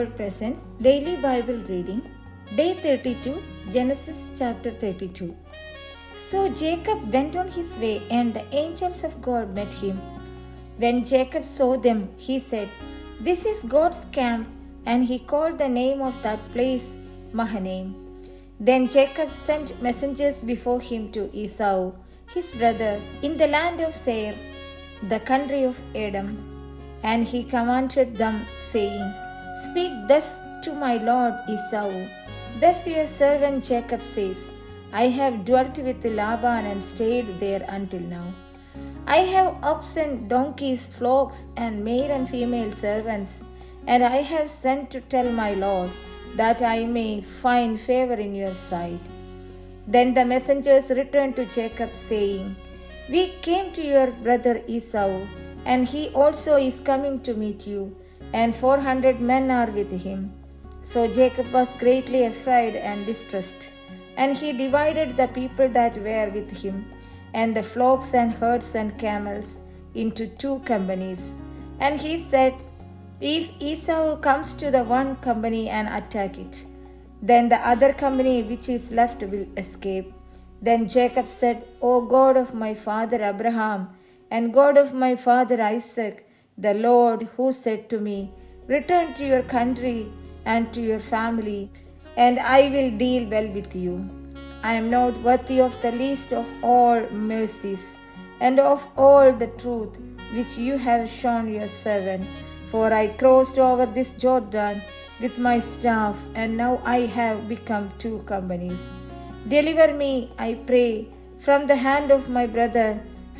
Word presents Daily Bible Reading, Day 32, Genesis chapter 32. So Jacob went on his way, and the angels of God met him. When Jacob saw them, he said, "This is God's camp," and he called the name of that place Mahanaim. Then Jacob sent messengers before him to Esau, his brother, in the land of Seir, the country of Edom. And he commanded them, saying, "Speak thus to my lord Esau. Thus your servant Jacob says, I have dwelt with Laban and stayed there until now. I have oxen, donkeys, flocks, and male and female servants, and I have sent to tell my lord, that I may find favor in your sight." Then the messengers returned to Jacob, saying, "We came to your brother Esau, and he also is coming to meet you, and 400 men are with him." So Jacob was greatly afraid and distressed, and he divided the people that were with him, and the flocks and herds and camels, into 2 companies. And he said, "If Esau comes to the one company and attack it, then the other company which is left will escape." Then Jacob said, "O God of my father Abraham, and God of my father Isaac, the Lord who said to me, 'Return to your country and to your family, and I will deal well with you.' I am not worthy of the least of all mercies, and of all the truth which you have shown your servant. For I crossed over this Jordan with my staff, and now I have become 2 companies. Deliver me, I pray, from the hand of my brother,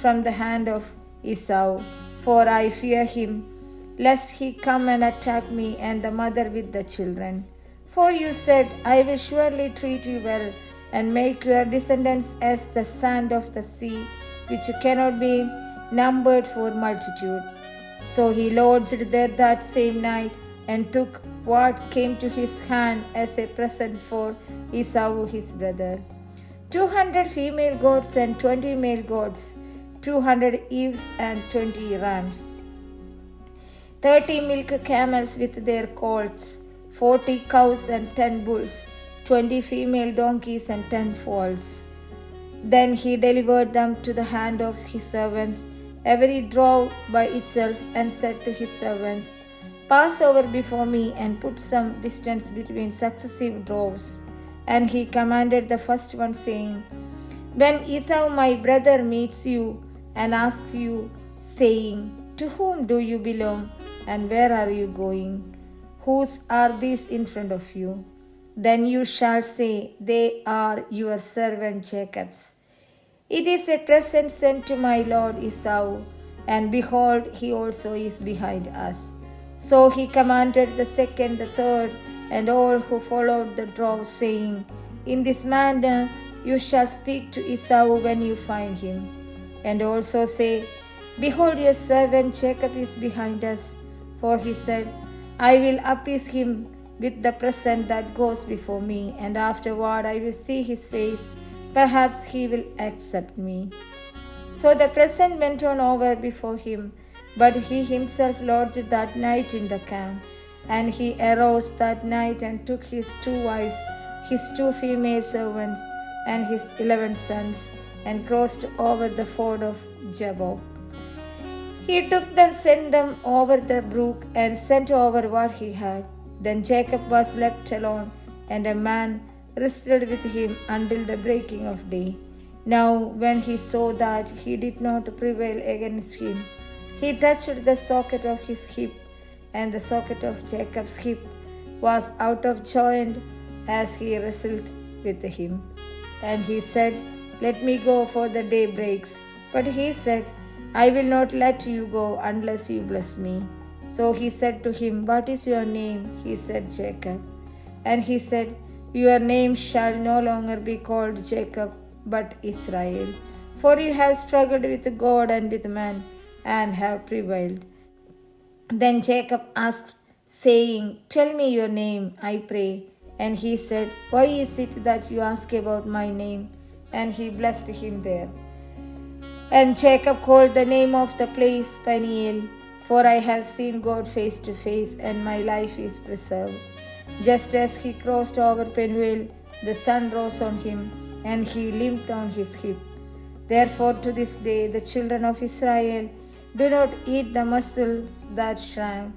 from the hand of Esau, for I fear him, lest he come and attack me and the mother with the children. For you said, I will surely treat you well, and make your descendants as the sand of the sea, which cannot be numbered for multitude." So he lodged there that same night, and took what came to his hand as a present for Esau his brother: 200 female goats and 20 male goats, 200 ewes and 20 rams, 30 milk camels with their colts, 40 cows and 10 bulls, 20 female donkeys and 10 foals. Then he delivered them to the hand of his servants, every drove by itself, and said to his servants, "Pass over before me, and put some distance between successive droves." And he commanded the first one, saying, "When Esau my brother meets you, and asks you, saying, 'To whom do you belong, and where are you going? Whose are these in front of you?' Then you shall say, 'They are your servant Jacob's. It is a present sent to my lord Esau, and behold, he also is behind us.'" So he commanded the second, the third, and all who followed the drove, saying, "In this manner you shall speak to Esau when you find him. And also say, 'Behold, your servant Jacob is behind us.' For he said, 'I will appease him with the present that goes before me, and afterward I will see his face. Perhaps he will accept me.' So the present went on over before him, but he himself lodged that night in the camp. And he arose that night and took his 2 wives, his 2 female servants, and his 11 sons, and crossed over the ford of Jabbok. He took them, sent them over the brook, and sent over what he had. Then Jacob was left alone, and a man wrestled with him until the breaking of day. Now when he saw that he did not prevail against him, he touched the socket of his hip, and the socket of Jacob's hip was out of joint as he wrestled with him. And he said, "Let me go, for the day breaks." But he said, "I will not let you go unless you bless me." So he said to him, "What is your name?" He said, "Jacob." And he said, "Your name shall no longer be called Jacob, but Israel, for you have struggled with God and with man, and have prevailed." Then Jacob asked, saying, "Tell me your name, I pray." And he said, "Why is it that you ask about my name?" And he blessed him there. And Jacob called the name of the place Peniel, For I have seen God face to face, and my life is preserved. Just as he crossed over Penuel, the sun rose on him, and he limped on his hip. Therefore, to this day, the children of Israel do not eat the muscle that shrank,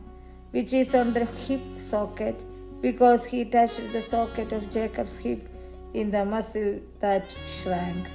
which is on the hip socket, because he touched the socket of Jacob's hip in the muscle that shrank.